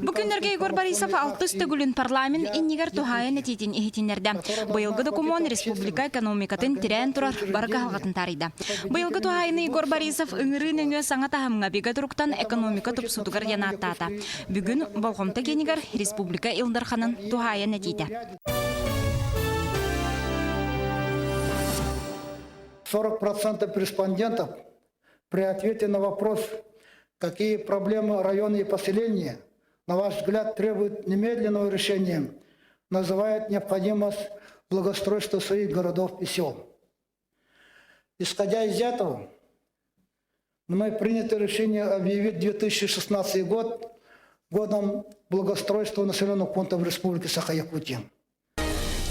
Бүгүннерге Игорь Борисов 6 түгүлүн парламент иннигер тухайын этитин ихитиннерде. Быйылгы документ республика экономикатын тирен турар барга халгатын тарыйда. Быйылгы тухайыны Игорь Борисов ыңырын өңө саңа тахамга бига туруктан экономика тупсутугар янаттата. Бүгүн болгомта кенигер республика илдарханын тухайын этите. 40% респондентов при ответе на вопрос, какие проблемы района и поселения, на ваш взгляд, требуют немедленного решения, называют необходимость благоустройства своих городов и сел. Исходя из этого, мной принято решение объявить 2016 год годом благоустройства населенных пунктов Республики Саха-Якутия.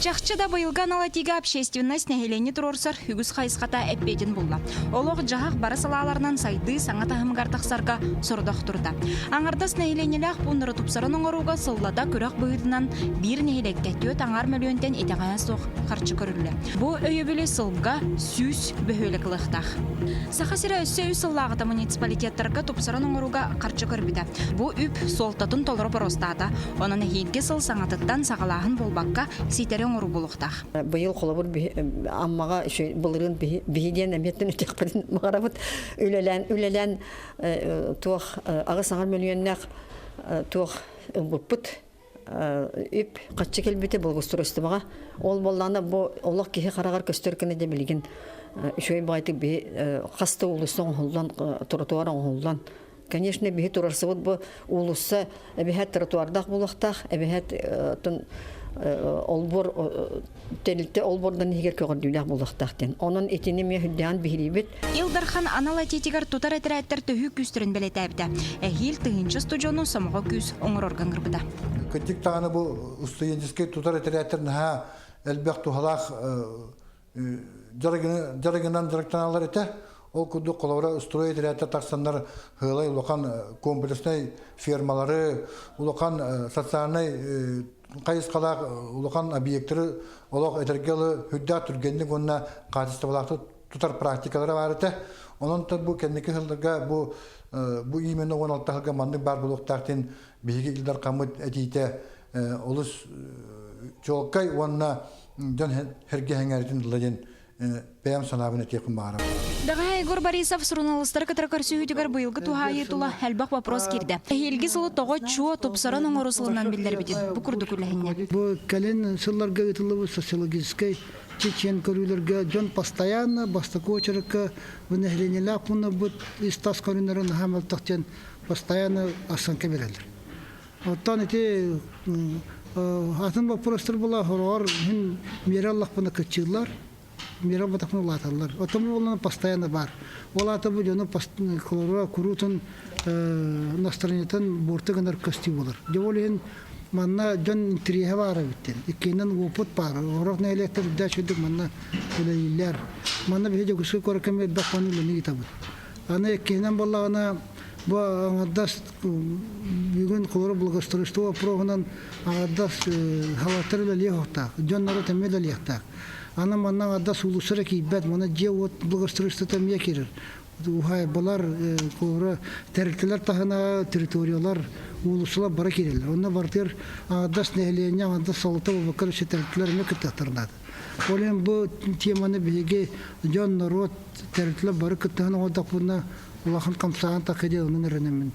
Чахчыда быйылган алатига общественность нәһелени турорсар хүгіз хайсқата әппеден болла. Олық жағақ бары салаларынан сайды саңа тахымгар тақсарға сұрдақ тұрда. Аңардас нәһеленеләқ бұныры тұпсарын оңыруға сыллада күрәқ бұйыдынан бір нәһелекке төт аңар мөліонтен етағая соқ қарчы көрілі. Бұ өйебілі сылға сүз бөхөлі қылықтақ. Сақасыра өссі үй сыллағыта муниципалитеттарға тұпсарын оңыруға қарчы көрбіді. Бұ үп солтатын толыры бұрыстады. Оның әйінге сыл саңатыттан сағалағын болбаққа ситерен Быйыл холобур аммага былырын бихиден эметтен үтекпедин магарабыт үлелен туох агыс аңар мөлүөннак туох ылбыппыт үп каччы келбите болгостурустумага ол боллана бу олох кихи карагар көстөркене де билген шөй байтык би хаста улустун холдан тротуар оңолдан. Конечно, бихи турарсыбыт бу улусса эбихет тротуардак булактак эбихет олбор телте олбордан хигер көгөрдүләк булактактен. Онун этини ме хүддән бихирибит. Илдархан аналитикер тутар этерәттер төһү күстерин белетәбидә. Әһил тыгынчы студионы самга күз оңор орган гырбыда. Кеттиктаны бу устуенческий тутар этерәттерне ха элбек тухалах жарыгынан жарыктаналар эте. Ол күдді қолауыра строить рәтті тақсандар ғылай ұлақан комплексный фермалары, ұлақан социальный қайысқалақ ұлақан объекттері олақ әтергелі хүдді түргендің онына қатысты балақты тұтар практикалары бар еті. Onun da bu kendiki hıldıga bu imeni 16 hılga mandık bar buluqtaqten bihi ildar qamut etite olus çoğukay onunla can herge hengertin dılajen Бәйәм санабыны текін бағарам. Дағай Игорь Борисов сұрыналыстар кітірі көрсүйдігер бұйылғы тухайы тұла әлбақ вопрос керді. Әйелгі сылы тоғы чуа топсаран оңырысылынан білдер беден. Бұ күрді күлігіне. Бұ кәлен сылларға өтілі социологической чечен көрілерге жон постоянно бастаку очарыққа бұны әленелі бұны бұд истас көрінерін хамылтақтен постоянно асанка берелер. Оттан ете атын вопростар бұла хорор мераллақ бұны күтчілер. Мира батакны латалар. Отому олны постоянно бар. Олата бу жону колора курутун настроениятан бортыгынар кости болар. Жолен манна жон интерье бар биттен. Икенен опыт бар. Орокна электр дачыдык манна үлелер. Манна беже гүшкө көркөмө даканы лени табыт. Аны икенен боллагана бу аңдас бүгүн колора благоустройство прогынан аңдас халаттыр лехта. Жоннары темел лехта. Ана манна ада сулусыра кийбет, мана же вот благоустройство там якирер. Ухай балар кора территориялар тахана территориялар улусула бара кирелер. Онна бартер адас нехленя ада салта бакар территориялар не кытатырнады. Олен бу теманы беге жон народ территориялар бара кытана ода куна улахан камсаан такеде онун ренемен.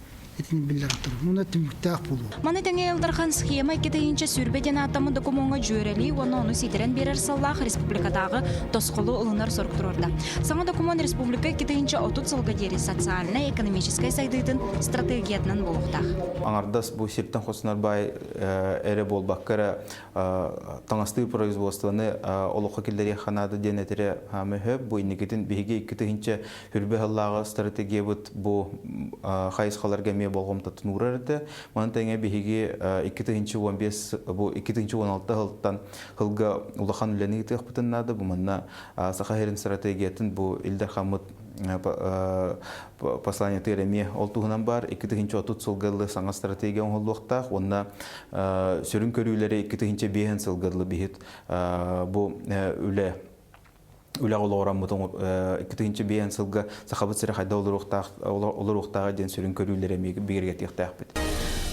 Маны тәңе Илдархан схема кетейінче сүрбеден атамы документға жөрелі, оны сетерен берер саллах республикадағы тосқылы ұлынар сорқтырорда. Саңа документ республика кетейінче отут сылға дері социально-экономическай сайдыйтын стратегиятынан болуқтақ. Аңардас бұл септен қосынар бай әрі бол баққара таңасты производствоны олыққа келдері қанады ден әтірі мүхі. Бұл инекетін бейге кетейінче хүрбе ғаллағы стратегия бұд бұл қайысқаларға болгомта тунурарда ман теңе биһиги 2015 бу 2016 жылдан хылга улахан үлени тыхпытыннады бу манна сахарин стратегиятын бу Илдар Хамыт послание тереме олтугунан бар 2030 жылгылы саңа стратегия оңолуқта онна сүрүн көрүүлери 2005 жылгылы бихит бу үле Улағылауырам мұтын 2-бейін сылға сақабыт сірі қайда олар ұқтаға ден сүрін көрілері бігерге тектақ бет.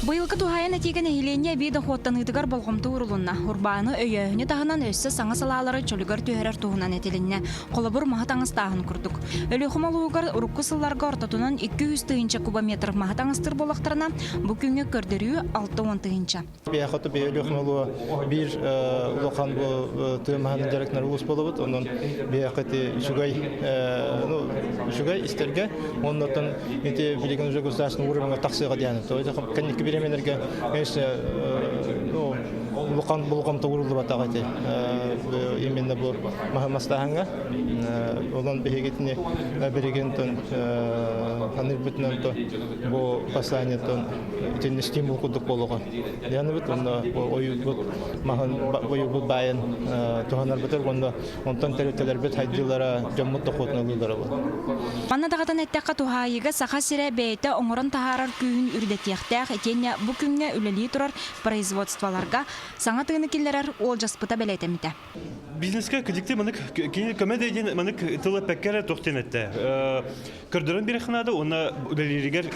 Быйылкы тухайын этиген эхиленне биде хоттаныдыгар болгомту урулунна. Урбаны өйөһүнү тахынан өссө саңа салаалары чөлүгөр төһөрөр туһунан этилинне. Колобур махатаңыстаахын курдук. Өлүхумалуугар урукку сылларга ортотунан 200 тыгынча кубометр махатаңыстыр болактарына бу күнгө көрдөрүү 6-10 тыгынча. Бияхаты өлүхумалуу бир улахан бу тымаһын жарыктар улус болобут. Онун бияхаты шугай истерге оннотон эти билеген уже государственный уровень таксыга дияны. То есть канник беременерге улахан болгом тоурулду батагати. Именно бу махамастаһанга олан бегетине берегентон анырбытнан то бу посланиятон тен стимул кудук болого. Яны бит онда оюбут махан оюбут байын туханар битер онда онтан терителер бит хайдылара жаммут тохотналылары бар. Манна дагатан эттекка тухайыга саха сире бейте оңорон тахарар күйүн үрдетияхтах этене бу күнгө үлели турар производстволарга саңа тыгыныкиллерер ол жаспыта белетемите. Бизнеске кедикте манык комедия манык тылы пеккере тохтенетте. Көрдөрөн береханада оны үлелеригер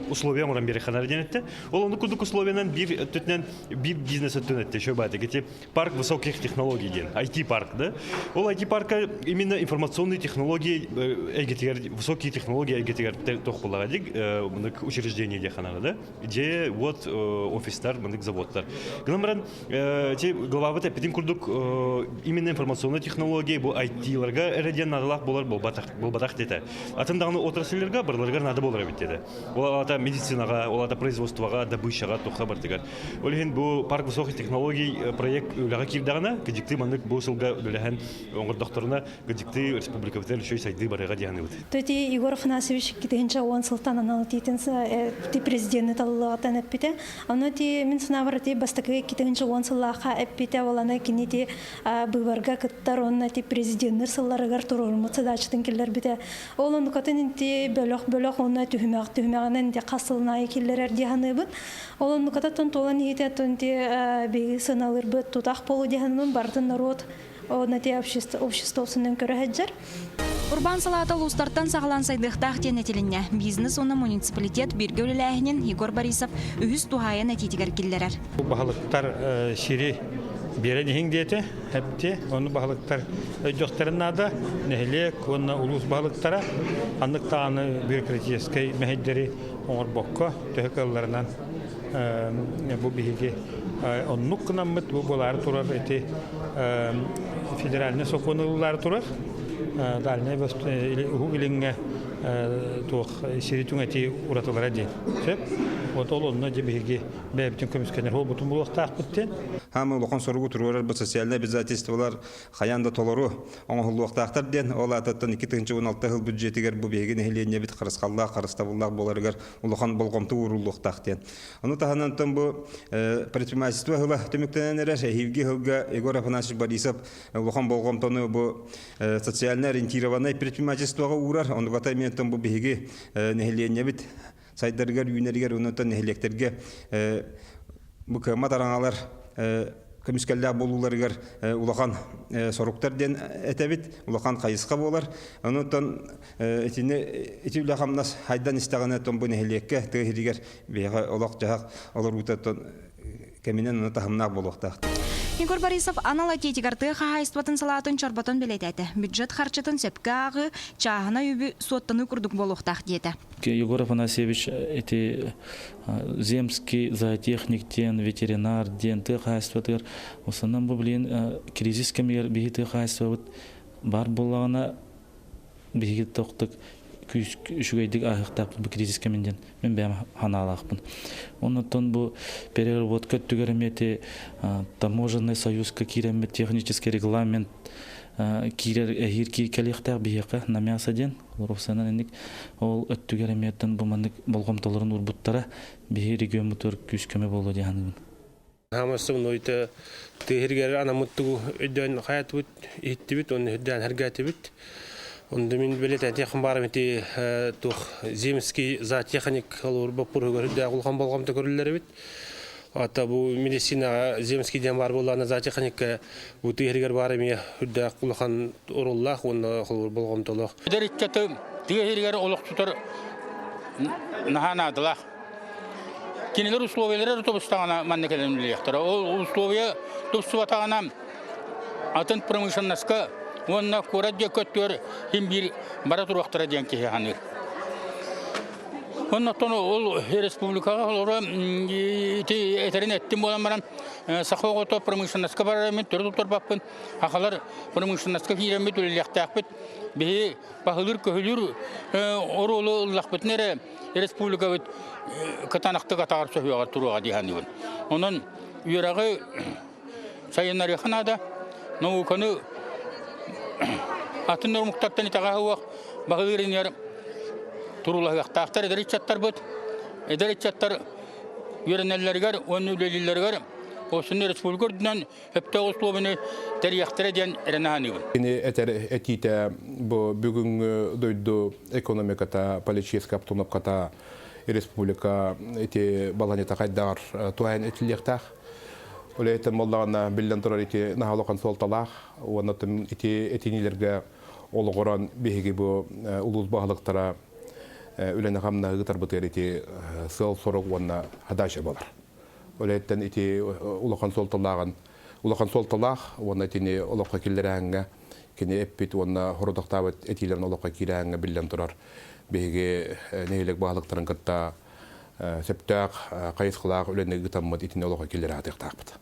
условия муран береханада денетте. Ол оны кудук условиянан бир төтнен бир бизнес төтнетте. Шөбаты кете парк высоких технологий ден. IT парк, да. Ол IT парка именно информационные технологии эгетигер высокие технологии эгетигер тохпулага дик манык учреждение деханада, да. Где вот офистар, манык заводтар. Гламран те глава петин курдук именно информационные технологии, бу IT-ларга эреден надалах болар болбатах дете. Атындагы отрасльлерга барларга надо болар бит деди. Ол ата медицинага, ол ата производствога, добычага тоха бартыгар. Олген бу парк высоких технологий проект үлага кирдагына, кедикти манык бу сылга үлеген оңгор докторуна кедикти республика битен шөй сайды барыга дияны бит. Тоти Егор Афанасьевич китенча он сылтанан титен ти президент таллатан эппите. Аны ти мен сынаврати бастакы китенча он сыллаха эппите олана кинити быварга кыттар онна ти президенттер сылларыгар турурмут садачтын киллер бите. Олон катын ти бөлөк онна түһмәгәнен ти касылна киллер дияны бит. Олон кататын толан ите тонти би сыналыр бит тутак болу дияны бардын народ онна ти обществосунан көрәһәҗәр. Урбан салата лустартан сағалан сайдықтақ тенетілінне. Бизнес оны муниципалитет бірге өліләйінен Егор Борисов үхіз тухайын әтетігер келдерер. Бағалықтар шири берен ең деті, әпте, оны бағалықтар жоқтарынада, нәхілек, оны ұлыс бағалықтара, анықтағаны бюрократическай мәхеддері оңыр боққа, төхікаларынан бұл бейге оннық қынамыд, бұл болары тұрар әте федеральны соқонылылары тұрар. Дальне угилинге тух сиритун эти ураталара ден. Сеп, вот олонна дебеге бэбтин комиссионер хол бутун булактак биттен. Хамы улахан соругу турурар бу социальный обязательстволар хаянда толору оңгулуктактар ден ол ататтан 2016 жыл бюджетигер бу беген эхленне бит кырыскалла карыстабуллак боларыгар улахан болгомту урулуктак ден. Аны таханантан бу предпринимательство хыла төмөктөнөр шехивги хылга Егор Афанасьевич Борисов улахан болгомтону бу социально ориентированное предпринимательствога урар. Он гата ментон бу беге нехленне бит сайдаргар юнергер унутан нехлектерге бу кематараналар комиссиялар болуларыгар улахан соруктар ден этебит улахан кайыска болар. Онутан этиле хамнас хайдан истаганы тон бу нехлекке тегиргер бега олак жак алар утатан кеминен уната хамнак болуктак. Егор Борисов анала тетигарты хахайстватын салатын чорботон билетети. Бюджет харчытын сепкагы чахына үбі соттаны курдук болуктак диете. Егор Афанасьевич эти земский зоотехник ден, ветеринар ден, ты хахайстватыр. В основном блин кризис кемер бихиты хахайстват бар боллагына бихит токтук күшгейдик ахыктак бу кризис кеменден мен бәм ханалакпын. Оннан бу переработка түгәрмәте таможенный союзка киремет технический регламент кирер эхирки калыктак бияка намясаден Русананник ол түгәрмәттен бу мандык болгомтолорун урбуттара бии регион мотор күшкеме болду дигәнмен. Хамасын ойта tehirger anamuttu ödön hayat bit ittibit onu ödön hergatibit. Onda min belete texim barmeti tuh zemski zatexnik olur bapur görüldü ulğan bolğamda görülleri bit. Ata bu medisina zemski den var bolana zatexnik bu tehirger barmi ödö ulğan urullah onu olur bolğamdalıq. Derikketim tehirger oluq tutar nahanadılar. кинелер условиялары тобустагана маннекелемлектер. Ол условия тобсуатагана атын промышленностька онна курадья көттөр химбир бара турактара ден кеханыр. Оннан ол республикага олора этерин эттим боламарам сахогото промышленностька барамын төрдүктөр баппын акалар промышленностька киремит үлектакпыт бе пахылыр көхүлүр оролу лахпытнере республика бит катанакты катар сөйөгө туруга диханыбын. Онун юрагы сайыннар ханада науканы атын нормуктаттан итагы багырынер турулахтактар эдеричаттар бут. Эдеричаттар юренеллергер, оннулеллергер Осыны республикордунан хепте условины терияқтыра ден эренаханыбын. Этер этите бүгүн дойду экономиката, политическа обстановката республика эти баланета кайдар туайн этилектах. Олейтен моллағана билден турар эти нахалоқан солталах, онатын эти этинилерге олғоран беги бу улус бағылықтара үлені қамна ғытар бұтыр эти сыл сорок онна хадашыр болар. Олейтен эти улақан солталақ, онна этини олаққа келдерәңгі, кені эппет онна хородақтабыт этилерін олаққа келдерәңгі билден турар беги нейлік бағылықтарын қытта септак кайсылак үлені гытаммат итин олоға келер атыктакпыт.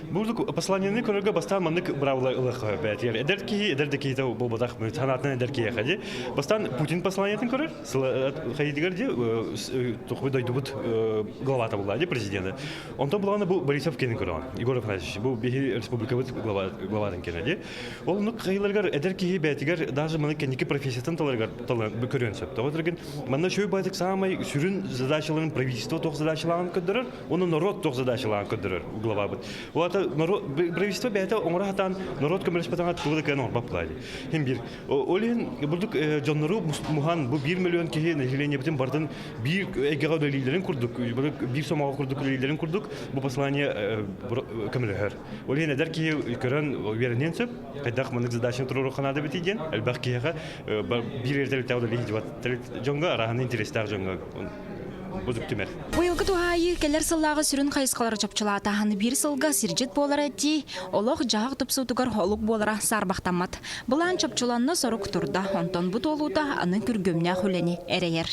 Бурдук посланияны көрөргө бастан мандык бравлылык бәтер. Эдердеки тау болбадак танатны эдерки хади. Бастан Путин посланиятын көрөр. Хайдигерде тохбы дойдубут главата булады президенты. Онто булганы бу Борисов кенин көргөн. Игорь Афанасьевич бу беги республикабыт главадан кенеди. Ол нук хайларгар эдерки бәтигер даже маны кеники профессиятын таларгар көрөнсөп. Тоготыргын манда шөй байтык самай сүрүн задачаларын правительство тох задачаларын көдөрөр, оны народ тох задачаларын көдөрөр глава бит. Вот правительство бәйте оңрахтан народ көмөлөшпәтән тугы кенор баплайды. Хем бир олен булдук жоннору мухан бу 1 миллион кеге население битен бардын бир эгега лидерин курдук, бир сомага курдук лидерин курдук. Бу послание көмөлөр. Олен эдер ки көрөн веренен сөп, кайдак мындык задачаны туруру канады битеген. Албакига бир эртелик тагы лидер жонга араны интерестар жонга. Быйылгы тухайы келер сыллағы сүрін қайысқалары чапчылатағаны бір сылға сиржет болар әтті, олық жағық тұпсутығар холық болара сарбақтамат. Бұлан чапчыланны сорық тұрда, онтон бұт олуда аны күргөмне хүлені әрейер.